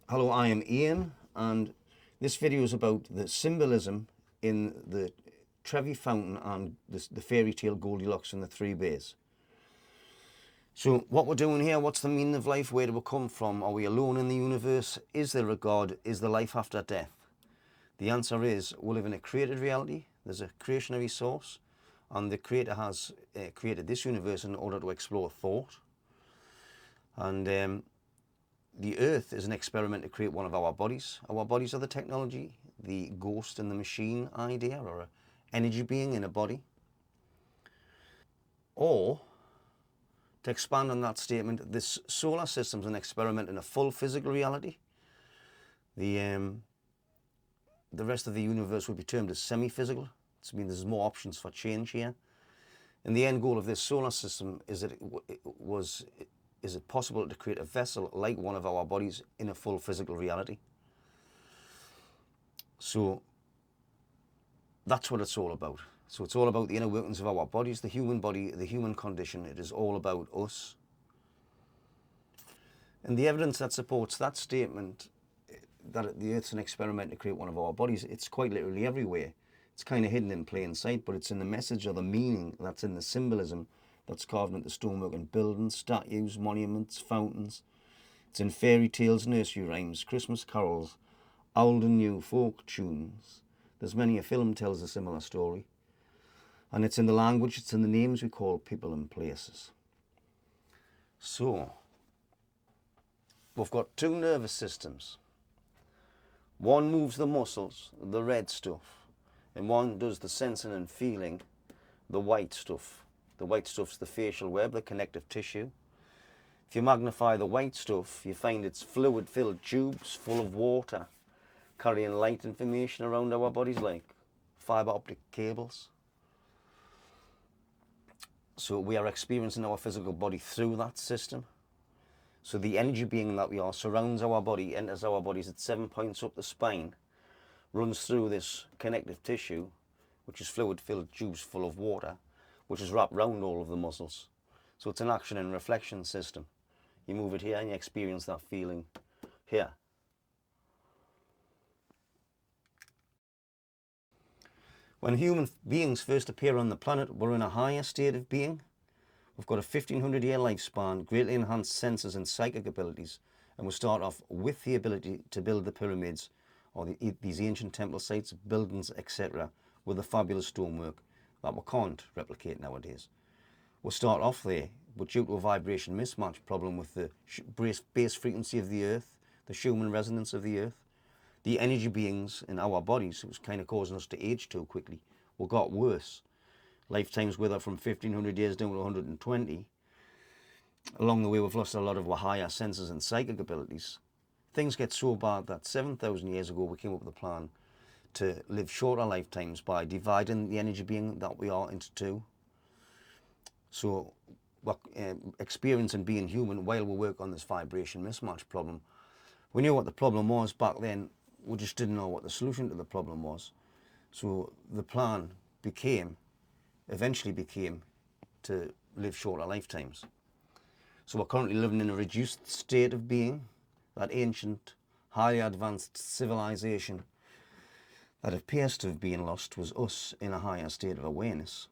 Hello, I am Ian, and this video is about the symbolism in the Trevi Fountain and the fairy tale Goldilocks and the Three Bears. So what we're doing here, what's the meaning of life? Where do we come from? Are we alone in the universe? Is there a God? Is there life after death? The answer is we live in a created reality. There's a creationary source, and the Creator has created this universe in order to explore thought. And the earth is an experiment to create one of our bodies. Our bodies are the technology, the ghost in the machine idea, or an energy being in a body. Or, to expand on that statement, this solar system is an experiment in a full physical reality. The rest of the universe would be termed as semi-physical. It means there's more options for change here. And the end goal of this solar system is that is it possible to create a vessel like one of our bodies in a full physical reality? So that's what it's all about. So it's all about the inner workings of our bodies, the human body, the human condition. It is all about us. And the evidence that supports that statement, that the earth's an experiment to create one of our bodies, it's quite literally everywhere. It's kind of hidden in plain sight, but it's in the message or the meaning that's in the symbolism that's carved into stonework in buildings, statues, monuments, fountains. It's in fairy tales, nursery rhymes, Christmas carols, old and new folk tunes. There's many a film tells a similar story. And it's in the language, it's in the names we call people and places. So, we've got two nervous systems. One moves the muscles, the red stuff, and one does the sensing and feeling, the white stuff. The white stuff's the facial web, the connective tissue. If you magnify the white stuff, you find it's fluid-filled tubes full of water, carrying light information around our bodies like fiber optic cables. So we are experiencing our physical body through that system. So the energy being that we are surrounds our body, enters our bodies at 7 points up the spine, runs through this connective tissue, which is fluid-filled tubes full of water, which is wrapped around all of the muscles. So it's an action and reflection system. You move it here and you experience that feeling here. When human beings first appear on the planet, we're in a higher state of being. We've got a 1500-year lifespan, greatly enhanced senses and psychic abilities, and we start off with the ability to build the pyramids or these ancient temple sites, buildings, etc., with a fabulous stonework that we can't replicate nowadays. We'll start off there, but due to a vibration mismatch problem with the base frequency of the earth, the Schumann resonance of the earth, the energy beings in our bodies, it was kind of causing us to age too quickly, well, got worse. Lifetimes wither from 1500 years down to 120. Along the way, we've lost a lot of our higher senses and psychic abilities. Things get so bad that 7,000 years ago, we came up with a plan to live shorter lifetimes by dividing the energy being that we are into two. So we're experiencing being human while we work on this vibration mismatch problem. We knew what the problem was back then, we just didn't know what the solution to the problem was. So the plan eventually became to live shorter lifetimes. So we're currently living in a reduced state of being. That ancient, highly advanced civilization that appears to have been lost was us in a higher state of awareness.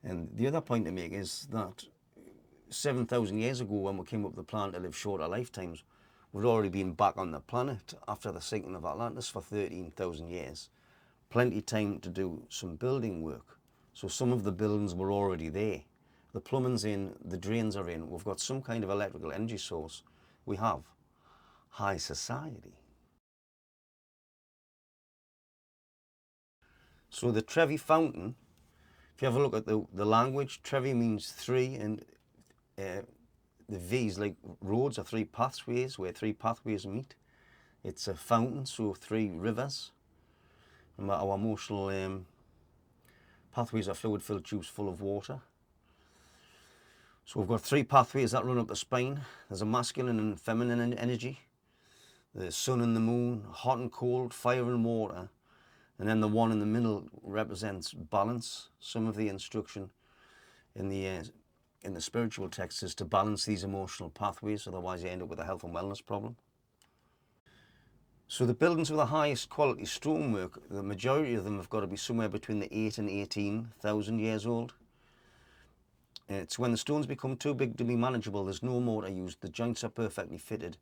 And the other point to make is that 7,000 years ago, when we came up with the plan to live shorter lifetimes, we'd already been back on the planet after the sinking of Atlantis for 13,000 years. Plenty of time to do some building work. So some of the buildings were already there. The plumbing's in, the drains are in, we've got some kind of electrical energy source. We have high society. So the Trevi Fountain, if you have a look at the language, Trevi means three, and the V's like roads are three pathways, where three pathways meet. It's a fountain, so three rivers. And our emotional pathways are fluid-filled tubes full of water. So we've got three pathways that run up the spine. There's a masculine and feminine energy, the sun and the moon, hot and cold, fire and water. And then the one in the middle represents balance. Some of the instruction in the spiritual text is to balance these emotional pathways, otherwise you end up with a health and wellness problem. So the buildings with the highest quality stonework, the majority of them have got to be somewhere between the 8 and 18,000 years old. It's when the stones become too big to be manageable, there's no mortar used, the joints are perfectly fitted.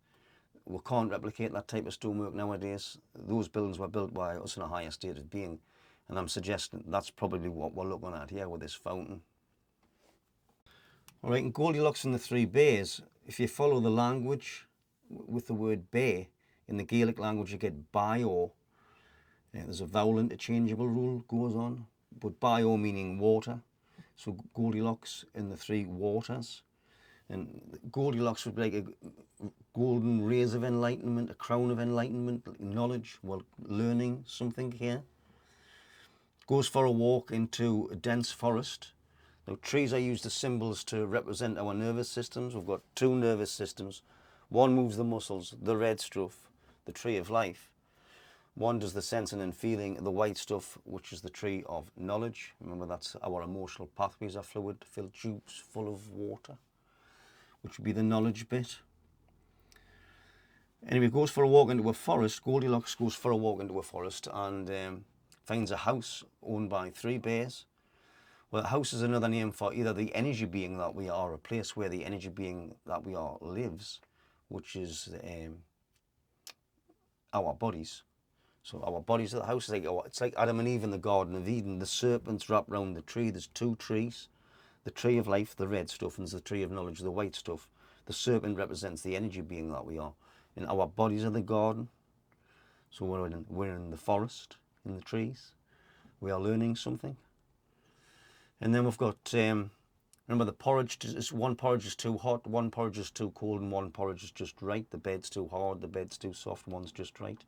We can't replicate that type of stonework nowadays. Those buildings were built by us in a higher state of being, and I'm suggesting that's probably what we're looking at here with this fountain. All right, in Goldilocks and the Three Bears, if you follow the language with the word bear, in the Gaelic language you get bio. There's a vowel interchangeable rule goes on, but bio meaning water. So Goldilocks and the Three Waters. And Goldilocks would be like a golden rays of enlightenment, a crown of enlightenment, knowledge, well, learning something here. Goes for a walk into a dense forest. Now, trees are used as symbols to represent our nervous systems. We've got two nervous systems. One moves the muscles, the red stuff, the tree of life. One does the sensing and feeling, the white stuff, which is the tree of knowledge. Remember, that's our emotional pathways are fluid-filled tubes full of water, which would be the knowledge bit. Anyway, goes for a walk into a forest. Goldilocks goes for a walk into a forest and finds a house owned by three bears. Well, a house is another name for either the energy being that we are, a place where the energy being that we are lives, which is our bodies. So our bodies are the house. It's like Adam and Eve in the Garden of Eden. The serpents wrap around the tree. There's two trees. The tree of life, the red stuff, and there's the tree of knowledge, the white stuff. The serpent represents the energy being that we are. And our bodies are the garden. So we're in the forest, in the trees. We are learning something. And then we've got, remember the porridge, one porridge is too hot, one porridge is too cold, and one porridge is just right. The bed's too hard, the bed's too soft, one's just right.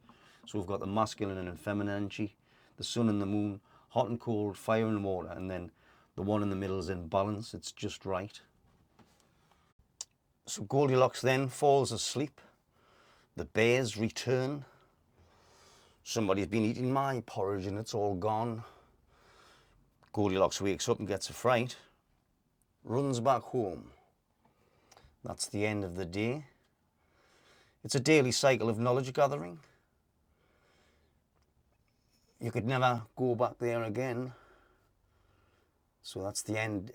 So we've got the masculine and feminine energy, the sun and the moon, hot and cold, fire and water, and then the one in the middle is in balance, it's just right. So Goldilocks then falls asleep. The bears return. Somebody's been eating my porridge and it's all gone. Goldilocks wakes up and gets a fright, runs back home. That's the end of the day. It's a daily cycle of knowledge gathering. You could never go back there again. So that's the end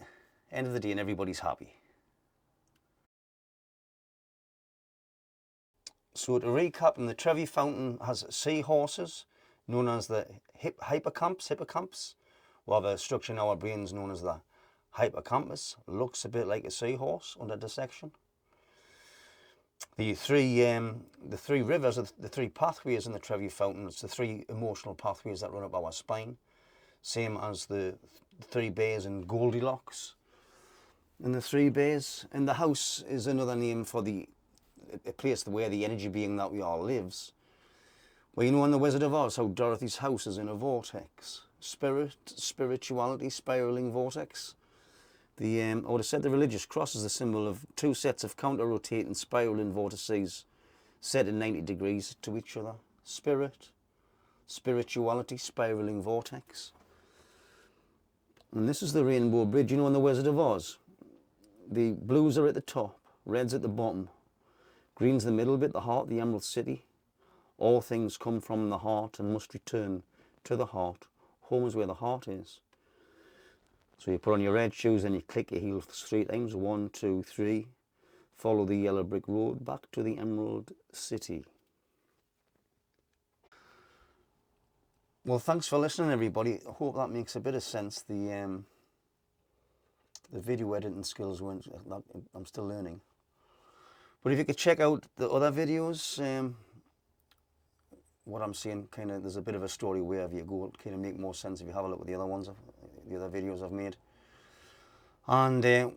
of the day and everybody's happy. So to recap, the Trevi Fountain has seahorses known as the hippocampus. We have a structure in our brains known as the hippocampus. Looks a bit like a seahorse under dissection. The three rivers, the three pathways in the Trevi Fountain, it's the three emotional pathways that run up our spine. Same as the three bears in Goldilocks. And the three bears, and the house is another name for a place where the energy being that we are lives. Well, you know in the Wizard of Oz how Dorothy's house is in a vortex. Spirituality, spiraling vortex. I would have said the religious cross is the symbol of two sets of counter-rotating spiraling vortices set in 90 degrees to each other. Spirituality, spiraling vortex. And this is the Rainbow Bridge. You know in the Wizard of Oz, the blues are at the top, red's at the bottom, green's the middle bit, the heart, the Emerald City. All things come from the heart and must return to the heart. Home is where the heart is. So you put on your red shoes and you click your heels 3 times. 1, 2, 3. Follow the yellow brick road back to the Emerald City. Well, thanks for listening, everybody. I hope that makes a bit of sense. The video editing skills weren't. I'm still learning. But if you could check out the other videos, what I'm saying, kind of, there's a bit of a story wherever you go. It'll kind of make more sense if you have a look at the other ones, the other videos I've made. And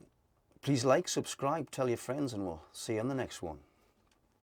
please like, subscribe, tell your friends, and we'll see you on the next one.